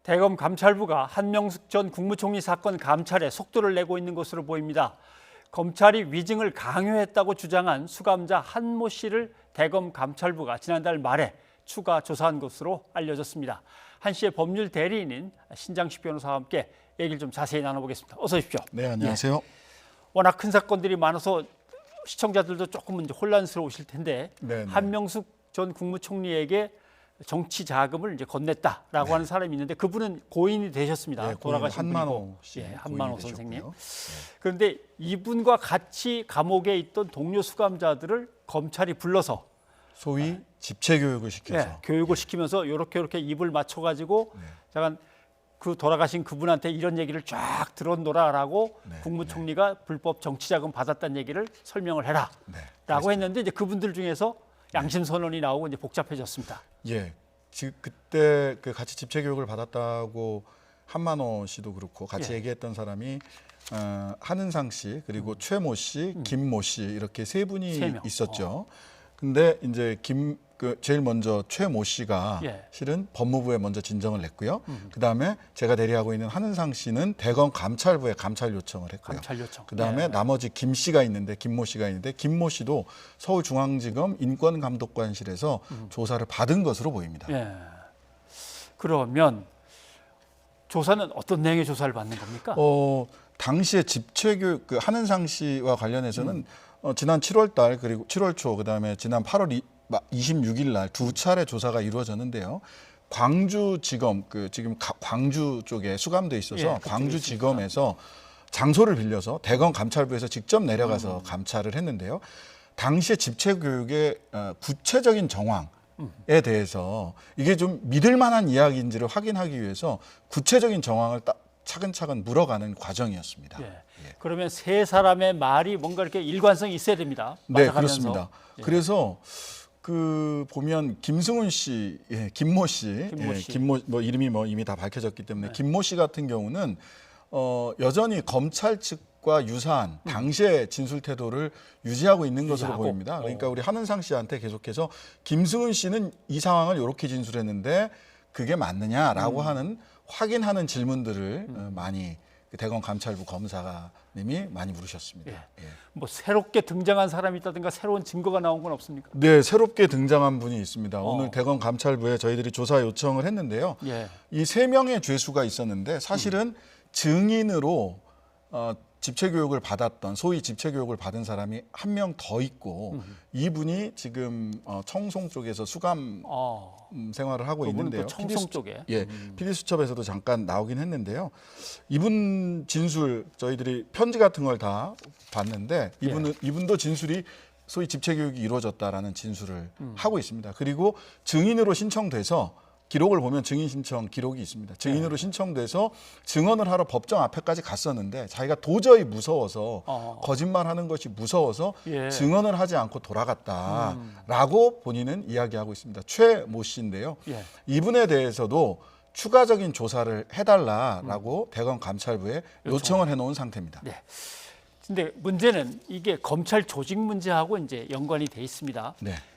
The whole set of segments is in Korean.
대검 감찰부가 한명숙 전 국무총리 사건 감찰에 속도를 내고 있는 것으로 보입니다. 검찰이 위증을 강요했다고 주장한 수감자 한모 씨를 대검 감찰부가 지난달 말에 추가 조사한 것으로 알려졌습니다. 한 씨의 법률 대리인인 신장식 변호사와 함께 얘기를 좀 자세히 나눠보겠습니다. 어서 오십시오. 네, 안녕하세요. 예. 워낙 큰 사건들이 많아서 시청자들도 조금은 이제 혼란스러우실 텐데 네네. 한명숙 전 국무총리에게 정치 자금을 이제 건넸다라고 하는 사람이 있는데 그분은 고인이 되셨습니다. 네, 돌아가신 한만호 분이고, 씨, 한만호 고인이 선생님. 되셨고요. 그런데 이분과 같이 감옥에 있던 동료 수감자들을 검찰이 불러서 소위 집체 교육을 시켜서 교육을 시키면서 이렇게 입을 맞춰가지고 잠깐 그 돌아가신 그분한테 이런 얘기를 쫙 들었노라라고 국무총리가 불법 정치자금 받았다는 얘기를 설명을 해라라고 했는데 이제 그분들 중에서 양심 선언이 나오고 이제 복잡해졌습니다. 예, 지금 그때 그 같이 집체 교육을 받았다고 한만호 씨도 그렇고 같이 얘기했던 사람이 한은상 씨 그리고 최모 씨, 김모 씨 이렇게 세 분이 세 명. 있었죠. 근데 이제 제일 먼저 최모 씨가 실은 법무부에 먼저 진정을 냈고요. 그다음에 제가 대리하고 있는 한은상 씨는 대검 감찰부에 감찰 요청을 했고요. 감찰 요청. 그다음에 나머지 김모 씨가 있는데 김모 씨도 서울중앙지검 인권감독관실에서 조사를 받은 것으로 보입니다. 예. 그러면 조사는 어떤 내용의 조사를 받는 겁니까? 당시에 집체교육 그 한은상 씨와 관련해서는 지난 7월 달 그리고 7월 초 그다음에 지난 8월 26일 날 두 차례 조사가 이루어졌는데요. 광주지검 지금 광주 쪽에 수감돼 있어서 광주지검에서 장소를 빌려서 대검 감찰부에서 직접 내려가서 감찰을 했는데요. 당시에 집체 교육의 구체적인 정황에 대해서 이게 좀 믿을 만한 이야기인지를 확인하기 위해서 구체적인 정황을 차근차근 물어가는 과정이었습니다. 그러면 세 사람의 말이 뭔가 이렇게 일관성이 있어야 됩니다. 네, 맞아가면서. 그렇습니다. 그래서 보면 김승훈 씨, 김모 씨, 김모 이름이 이미 다 밝혀졌기 때문에 김모 씨 같은 경우는 여전히 검찰 측과 유사한 당시의 진술 태도를 유지하고 있는 것으로 보입니다. 그러니까 우리 한은상 씨한테 계속해서 김승훈 씨는 이 상황을 이렇게 진술했는데 그게 맞느냐라고 하는 확인하는 질문들을 많이 대검 감찰부 검사님이 많이 물으셨습니다. 뭐 새롭게 등장한 사람이 있다든가 새로운 증거가 나온 건 없습니까? 네, 새롭게 등장한 분이 있습니다. 오늘 대검 감찰부에 저희들이 조사 요청을 했는데요. 이 세 명의 죄수가 있었는데 사실은 증인으로 집체 교육을 받았던 소위 집체 교육을 받은 사람이 한 명 더 있고 이분이 지금 청송 쪽에서 수감 생활을 하고 있는데요. 청송 쪽에. PD수첩에서도 잠깐 나오긴 했는데요. 이분 진술 저희들이 편지 같은 걸 다 봤는데 이분도 진술이 소위 집체 교육이 이루어졌다라는 진술을 하고 있습니다. 그리고 증인으로 신청돼서 기록을 보면 증인 신청 기록이 있습니다. 증인으로 신청돼서 증언을 하러 법정 앞에까지 갔었는데 자기가 도저히 무서워서 거짓말하는 것이 무서워서 증언을 하지 않고 돌아갔다라고 본인은 이야기하고 있습니다. 최모 씨인데요. 이분에 대해서도 추가적인 조사를 해달라라고 대검 감찰부에 요청을 해놓은 상태입니다. 근데 문제는 이게 검찰 조직 문제하고 이제 연관이 돼 있습니다.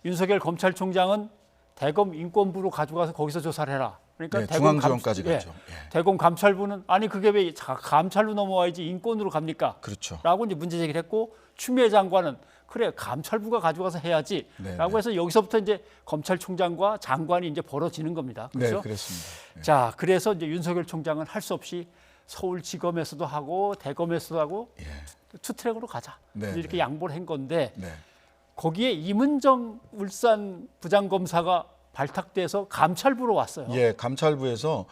윤석열 검찰총장은 대검 인권부로 가져가서 거기서 조사를 해라. 그러니까 중앙지검까지 갔죠. 대검 감찰부는 아니 그게 왜 감찰로 넘어와야지 인권으로 갑니까? 그렇죠. 라고 이제 문제 제기를 했고 추미애 장관은 그래 감찰부가 가져가서 해야지라고 해서 여기서부터 이제 검찰총장과 장관이 이제 벌어지는 겁니다. 그렇죠? 네, 그렇습니다. 자, 그래서 이제 윤석열 총장은 할 수 없이 서울지검에서도 하고 대검에서도 하고 투트랙으로 가자. 이렇게 양보를 한 건데. 거기에 이문정 울산 부장검사가 발탁돼서 감찰부로 왔어요. 감찰부에서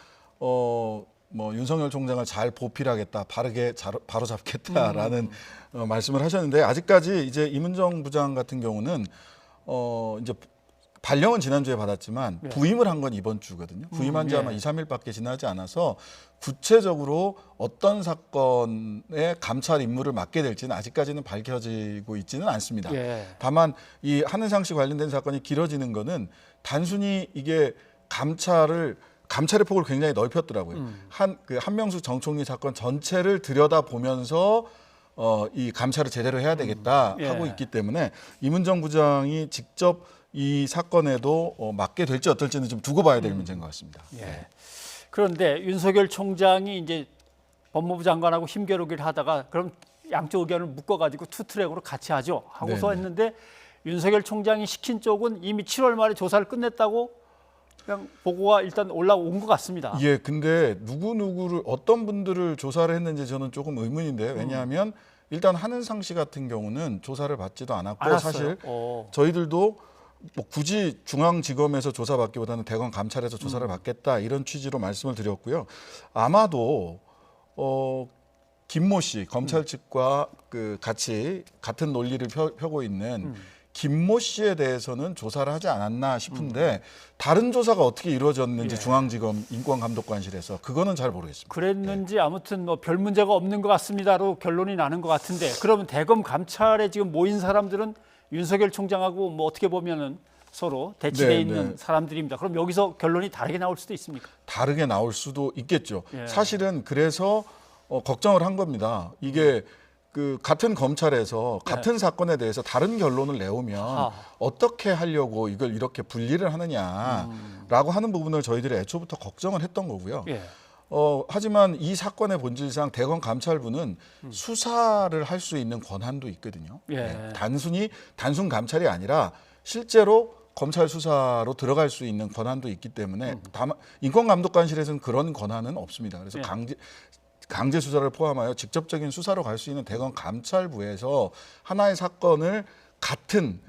윤석열 총장을 잘 보필하겠다, 바르게 바로 잡겠다라는 말씀을 하셨는데 아직까지 이제 이문정 부장 같은 경우는 이제 발령은 지난주에 받았지만 부임을 한 건 이번 주거든요. 부임한 지 아마 2, 3일밖에 지나지 않아서 구체적으로 어떤 사건의 감찰 임무를 맡게 될지는 아직까지는 밝혀지고 있지는 않습니다. 다만 이 한은상 씨 관련된 사건이 길어지는 거는 단순히 이게 감찰의 폭을 굉장히 넓혔더라고요. 한명숙 전 총리 사건 전체를 들여다보면서 이 감찰을 제대로 해야 되겠다 하고 있기 때문에 이문정 부장이 직접 이 사건에도 맡게 될지 어떨지는 좀 두고 봐야 될 문제인 것 같습니다. 그런데 윤석열 총장이 이제 법무부 장관하고 힘겨루기를 하다가 그럼 양쪽 의견을 묶어가지고 투트랙으로 같이 하죠 하고서 네네. 했는데 윤석열 총장이 시킨 쪽은 이미 7월 말에 조사를 끝냈다고 그냥 보고가 일단 올라온 것 같습니다. 예, 근데 누구를 어떤 분들을 조사를 했는지 저는 조금 의문인데 왜냐하면 일단 한은상 씨 같은 경우는 조사를 받지도 않았고 알았어요. 사실 저희들도 뭐 굳이 중앙지검에서 조사받기보다는 대검 감찰에서 조사를 받겠다 이런 취지로 말씀을 드렸고요. 아마도 김모 씨 검찰 측과 그 같이 같은 논리를 펴고 있는 김모 씨에 대해서는 조사를 하지 않았나 싶은데 다른 조사가 어떻게 이루어졌는지 예. 중앙지검 인권감독관실에서 그거는 잘 모르겠습니다. 그랬는지 아무튼 뭐 별 문제가 없는 것 같습니다로 결론이 나는 것 같은데 그러면 대검 감찰에 지금 모인 사람들은 윤석열 총장하고 뭐 어떻게 보면은 서로 대치돼 네, 있는 네. 사람들입니다. 그럼 여기서 결론이 다르게 나올 수도 있습니까? 다르게 나올 수도 있겠죠. 예. 사실은 그래서 걱정을 한 겁니다. 이게 그 같은 검찰에서 같은 사건에 대해서 다른 결론을 내오면 아. 어떻게 하려고 이걸 이렇게 분리를 하느냐라고 하는 부분을 저희들이 애초부터 걱정을 했던 거고요. 예. 하지만 이 사건의 본질상 대검 감찰부는 수사를 할 수 있는 권한도 있거든요. 예. 단순 감찰이 아니라 실제로 검찰 수사로 들어갈 수 있는 권한도 있기 때문에 다만 인권감독관실에서는 그런 권한은 없습니다. 그래서 예. 강제 수사를 포함하여 직접적인 수사로 갈 수 있는 대검 감찰부에서 하나의 사건을 같은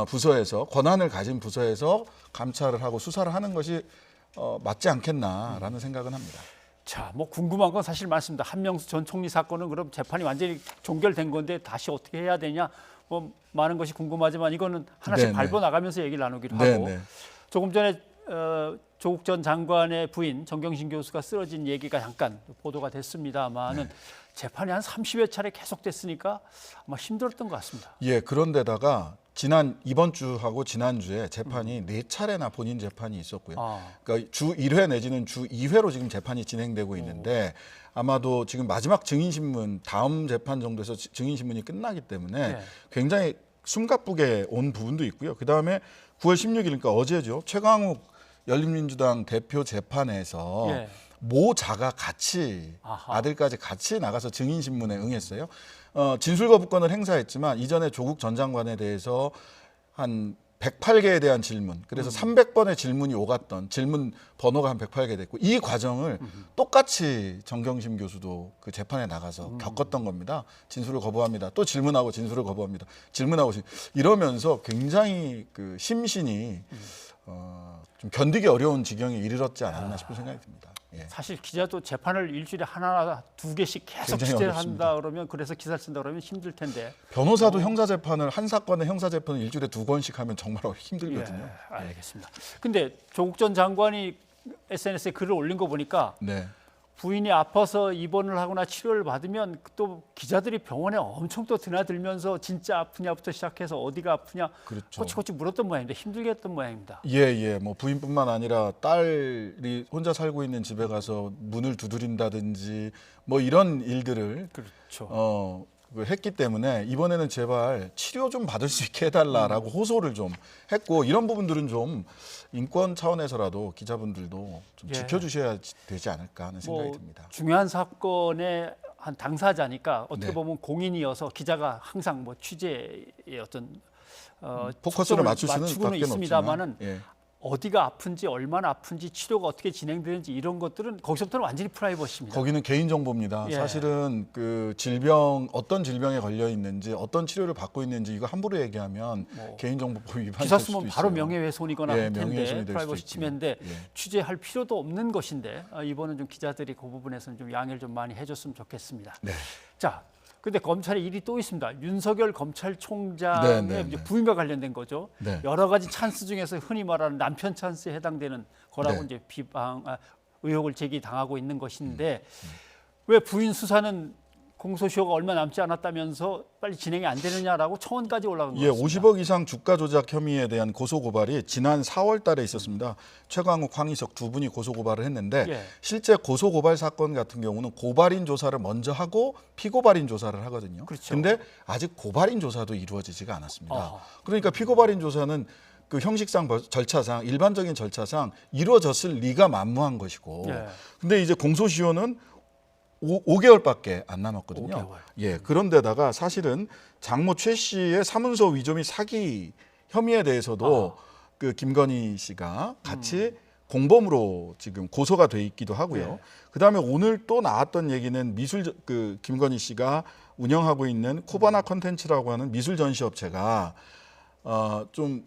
부서에서 권한을 가진 부서에서 감찰을 하고 수사를 하는 것이 맞지 않겠나라는 생각은 합니다. 자, 뭐 궁금한 건 사실 많습니다. 한명수 전 총리 사건은 그럼 재판이 완전히 종결된 건데 다시 어떻게 해야 되냐? 뭐 많은 것이 궁금하지만 이거는 하나씩 네네. 밟아 나가면서 얘기를 나누기로 네, 하고 네. 조금 전에 조국 전 장관의 부인 정경심 교수가 쓰러진 얘기가 잠깐 보도가 됐습니다만은 재판이 한 30여 차례 계속됐으니까 아마 힘들었던 것 같습니다. 예, 그런데다가 이번 주하고 지난주에 재판이 4차례나 본인 재판이 있었고요. 그러니까 주 1회 내지는 주 2회로 지금 재판이 진행되고 있는데 아마도 지금 마지막 증인신문 다음 재판 정도에서 증인신문이 끝나기 때문에 네. 굉장히 숨가쁘게 온 부분도 있고요. 그다음에 9월 16일 그러니까 어제죠. 최강욱 열린민주당 대표 재판에서 예. 모자가 같이 아하. 아들까지 같이 나가서 증인신문에 응했어요. 진술 거부권을 행사했지만 이전에 조국 전 장관에 대해서 한 108개에 대한 질문, 그래서 300번의 질문이 오갔던 질문 번호가 한 108개 됐고 이 과정을 똑같이 정경심 교수도 그 재판에 나가서 겪었던 겁니다. 진술을 거부합니다. 또 질문하고 진술을 거부합니다. 질문하고 이러면서 굉장히 그 심신이 좀 견디기 어려운 지경에 이르렀지 않았나 싶은 생각이 듭니다. 예. 사실 기자도 재판을 일주일에 하나, 두 개씩 계속 굉장히 취재를 어렵습니다. 한다 그러면 그래서 기사를 쓴다 그러면 힘들 텐데. 변호사도 형사재판을 한 사건의 형사재판을 일주일에 2건씩 하면 정말 힘들거든요. 예, 알겠습니다. 근데 조국 전 장관이 SNS에 글을 올린 거 보니까 네. 부인이 아파서 입원을 하거나 치료를 받으면 또 기자들이 병원에 엄청 또 드나들면서 진짜 아프냐부터 시작해서 어디가 아프냐 그렇죠. 꼬치꼬치 물었던 모양인데 힘들게 했던 모양입니다. 예. 뭐 부인뿐만 아니라 딸이 혼자 살고 있는 집에 가서 문을 두드린다든지 뭐 이런 일들을 그렇죠. 했기 때문에 이번에는 제발 치료 좀 받을 수 있게 해달라라고 호소를 좀 했고 이런 부분들은 좀 인권 차원에서라도 기자분들도 좀 예. 지켜주셔야 되지 않을까 하는 생각이 뭐 듭니다. 중요한 사건의 한 당사자니까 어떻게 네. 보면 공인이어서 기자가 항상 뭐 취재의 어떤 포커스를 초점을 맞출 수는 맞추고는 밖에 있습니다만은 없지만 예. 어디가 아픈지 얼마나 아픈지 치료가 어떻게 진행되는지 이런 것들은 거기서부터는 완전히 프라이버시입니다. 거기는 개인 정보입니다. 예. 사실은 그 어떤 질병에 걸려 있는지 어떤 치료를 받고 있는지 이거 함부로 얘기하면 뭐 개인정보법 위반이 기사 될 수도 쓰면 있어요. 바로 명예훼손이거나 예, 할 텐데 명예훼손이 될 프라이버시 수도 침해인데 있고요. 예. 취재할 필요도 없는 것인데 이번은 좀 기자들이 그 부분에서는 좀 양해를 좀 많이 해줬으면 좋겠습니다. 네. 자, 근데 검찰의 일이 또 있습니다. 윤석열 검찰총장의 네. 이제 부인과 관련된 거죠. 네. 여러 가지 찬스 중에서 흔히 말하는 남편 찬스에 해당되는 거라고 네. 이제 의혹을 제기당하고 있는 것인데 왜 부인 수사는 공소시효가 얼마 남지 않았다면서 빨리 진행이 안 되느냐라고 청원까지 올라간 것 예, 같습니다. 50억 이상 주가 조작 혐의에 대한 고소 고발이 지난 4월 달에 있었습니다. 최강욱, 황희석 두 분이 고소 고발을 했는데 예. 실제 고소 고발 사건 같은 경우는 고발인 조사를 먼저 하고 피고발인 조사를 하거든요. 그렇죠. 근데 아직 고발인 조사도 이루어지지가 않았습니다. 어허. 그러니까 피고발인 조사는 그 형식상 절차상 일반적인 절차상 이루어졌을 리가 만무한 것이고 예. 근데 이제 공소시효는 5개월밖에 안 남았거든요. 5개월. 예. 그런데다가 사실은 장모 최 씨의 사문서 위조 및 사기 혐의에 대해서도 그 김건희 씨가 같이 공범으로 지금 고소가 돼 있기도 하고요. 네. 그다음에 오늘 또 나왔던 얘기는 그 김건희 씨가 운영하고 있는 코바나 컨텐츠라고 하는 미술 전시 업체가 좀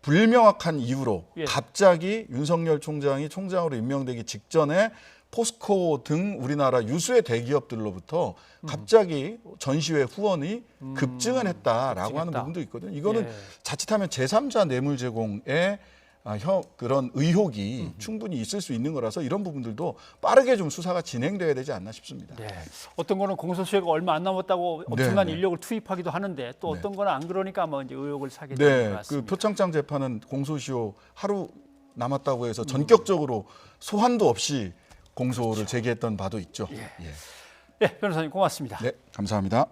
불명확한 이유로 예. 갑자기 윤석열 총장이 총장으로 임명되기 직전에 포스코 등 우리나라 유수의 대기업들로부터 갑자기 전시회 후원이 급증을 했다라고 하는 부분도 있거든요. 이거는 예. 자칫하면 제3자 뇌물 제공에 그런 의혹이 충분히 있을 수 있는 거라서 이런 부분들도 빠르게 좀 수사가 진행돼야 되지 않나 싶습니다. 네. 어떤 거는 공소시효가 얼마 안 남았다고 엄청난 네, 네. 인력을 투입하기도 하는데 또 네. 어떤 거는 안 그러니까 아마 이제 의혹을 사게 되는 것 네, 그 같습니다. 표창장 재판은 공소시효 하루 남았다고 해서 전격적으로 소환도 없이 공소를 제기했던 바도 있죠. 예. 예. 네, 변호사님 고맙습니다. 네, 감사합니다.